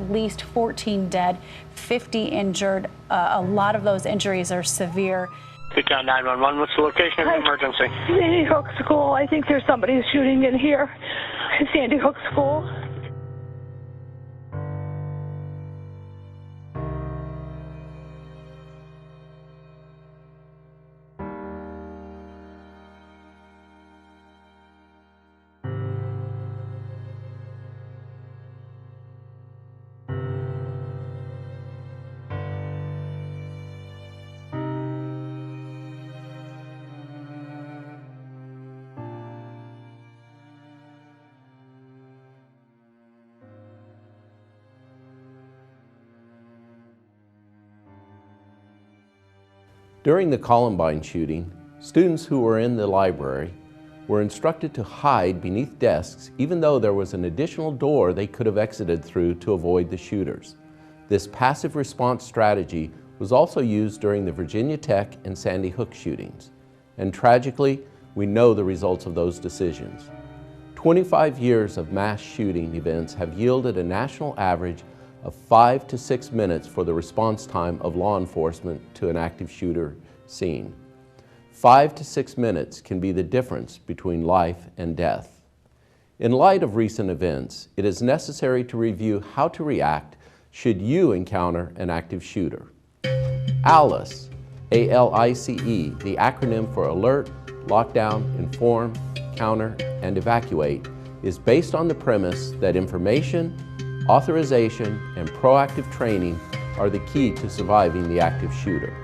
at least 14 dead, 50 injured. A lot of those injuries are severe. Town 911, what's the location of the emergency? Sandy Hook School. I think there's somebody shooting in here. Sandy Hook School. During the Columbine shooting, students who were in the library were instructed to hide beneath desks even though there was an additional door they could have exited through to avoid the shooters. This passive response strategy was also used during the Virginia Tech and Sandy Hook shootings. And tragically, we know the results of those decisions. 25 years of mass shooting events have yielded a national average of 5 to 6 minutes for the response time of law enforcement to an active shooter scene. 5 to 6 minutes can be the difference between life and death. In light of recent events, it is necessary to review how to react should you encounter an active shooter. ALICE, A-L-I-C-E, the acronym for Alert, Lockdown, Inform, Counter, and Evacuate, is based on the premise that information, authorization, and proactive training are the key to surviving the active shooter.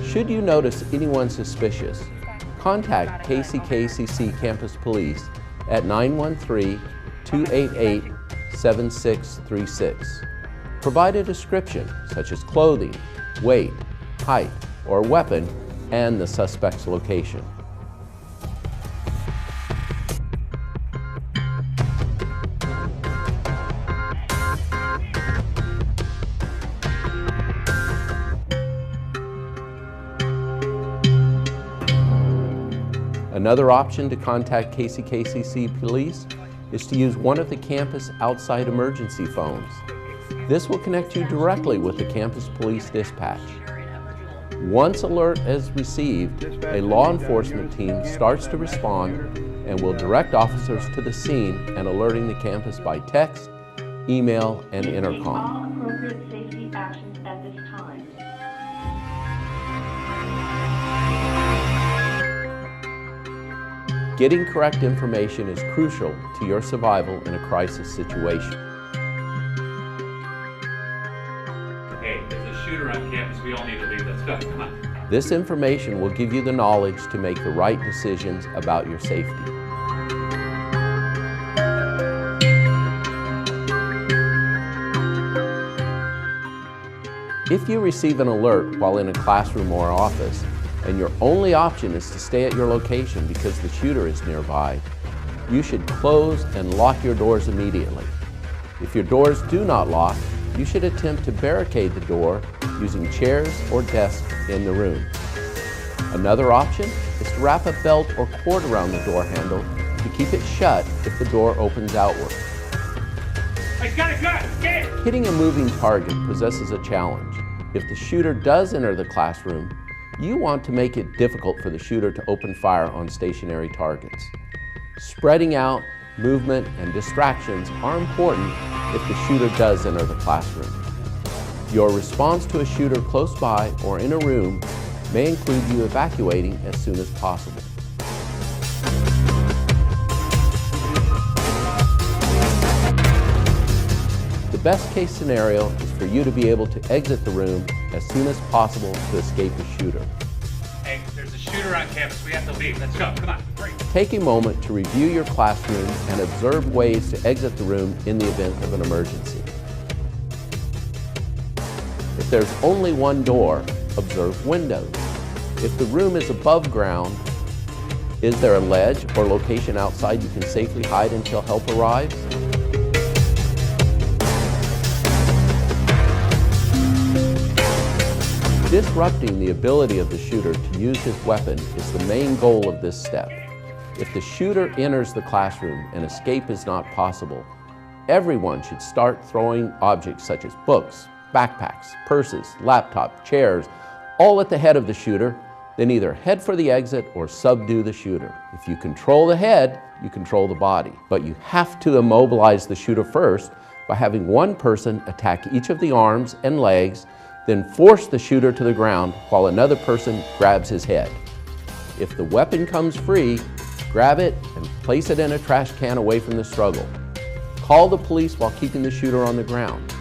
Should you notice anyone suspicious, contact KCKCC Campus Police at 913-288-7636. Provide a description such as clothing, weight, height, or weapon, and the suspect's location. Another option to contact KCKCC Police is to use one of the campus outside emergency phones. This will connect you directly with the campus police dispatch. Once alert is received, a law enforcement team starts to respond and will direct officers to the scene and alerting the campus by text, email, and intercom. All appropriate safety actions at this time. Getting correct information is crucial to your survival in a crisis situation. Hey, there's a shooter on campus. We all need to leave. Let's go. Come on. This information will give you the knowledge to make the right decisions about your safety. If you receive an alert while in a classroom or office, and your only option is to stay at your location because the shooter is nearby, you should close and lock your doors immediately. If your doors do not lock, you should attempt to barricade the door using chairs or desks in the room. Another option is to wrap a belt or cord around the door handle to keep it shut if the door opens outward. I got it, get it! Hitting a moving target possesses a challenge. If the shooter does enter the classroom, you want to make it difficult for the shooter to open fire on stationary targets. Spreading out, movement, and distractions are important if the shooter does enter the classroom. Your response to a shooter close by or in a room may include you evacuating as soon as possible. The best case scenario is for you to be able to exit the room as soon as possible to escape the shooter. Hey, there's a shooter on campus. We have to leave. Let's go. Come on. Hurry. Take a moment to review your classroom and observe ways to exit the room in the event of an emergency. If there's only one door, observe windows. If the room is above ground, is there a ledge or location outside you can safely hide until help arrives? Disrupting the ability of the shooter to use his weapon is the main goal of this step. If the shooter enters the classroom and escape is not possible, everyone should start throwing objects such as books, backpacks, purses, laptops, chairs, all at the head of the shooter, then either head for the exit or subdue the shooter. If you control the head, you control the body. But you have to immobilize the shooter first by having one person attack each of the arms and legs, then force the shooter to the ground while another person grabs his head. If the weapon comes free, grab it and place it in a trash can away from the struggle. Call the police while keeping the shooter on the ground.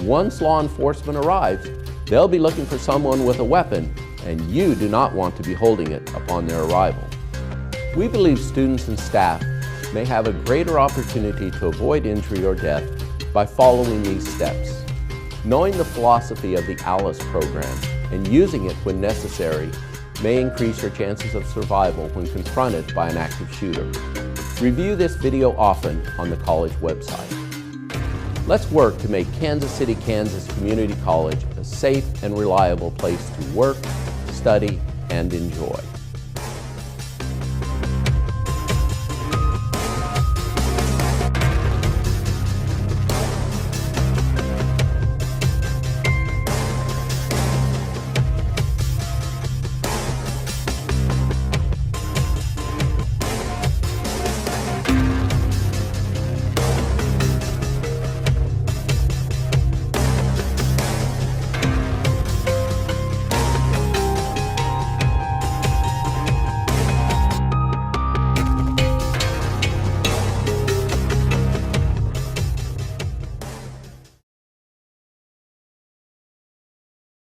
Once law enforcement arrives, they'll be looking for someone with a weapon, and you do not want to be holding it upon their arrival. We believe students and staff may have a greater opportunity to avoid injury or death by following these steps. Knowing the philosophy of the ALICE program and using it when necessary may increase your chances of survival when confronted by an active shooter. Review this video often on the college website. Let's work to make Kansas City, Kansas Community College a safe and reliable place to work, study, and enjoy.